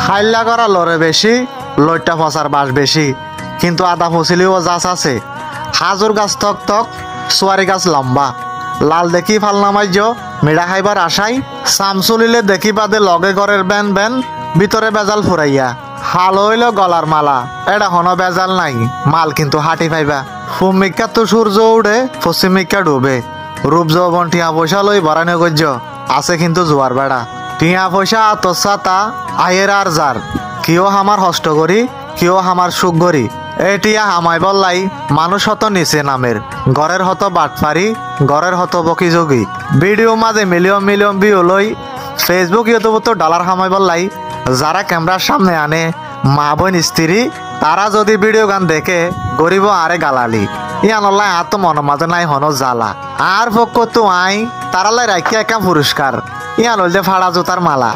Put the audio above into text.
হাইল্লা করা লড়ে বেশি, লইটা ফসার বাস বেশি, কিন্তু আদা ফসিলিও গাছ আছে। হাজুর গাছ তক তক, সোয়ারি গাছ লম্বা, লাল দেখি ফালনামাইজ মেড়া খাইবার আশাই, সামসুলিলে দেখি বাদে লগে ঘরের ব্যান ব্যান, ভিতরে বেজাল ফুরাইয়া। হাল হইল গলার মালা, এটা হনো বেজাল নাই, মাল কিন্তু হাঁটি পাইবা। ফুমিকা তো সূর্য উড়ে, পশ্চিমিকা ডুবে, রূপ যৌবন টিয়া পয়সা লই বরানো গজ্য, আছে কিন্তু জোয়ার বেড়া। টিয়া পয়সা আতসাতা আয়ের আর যার, কেউ হামার হষ্ট করি, কেউ হামার সুখ গরি। এটিয়া হামাই বললাই মানুষ হত নিচে নামের, ঘরের হত বাটপারি, ঘরের হত বকি যোগী। ভিডিও মাঝে মিলিয়ন মিলিয়ন ভিউ লই ফেসবুক ইউটিউব তো ডলার হামাই বললাই। যারা ক্যামেরার সামনে আনে মা বোন স্ত্রী, তারা যদি ভিডিও গান দেখে গরিব আরে গালালি। ইয়ানল্লাই আর তো মন মাঝে নাই হন জ্বালা। আর পক্ষ তো আই তারালাই রাখি একা পুরস্কার, ইয়ান হইলে ফাড়া জোতার মালা।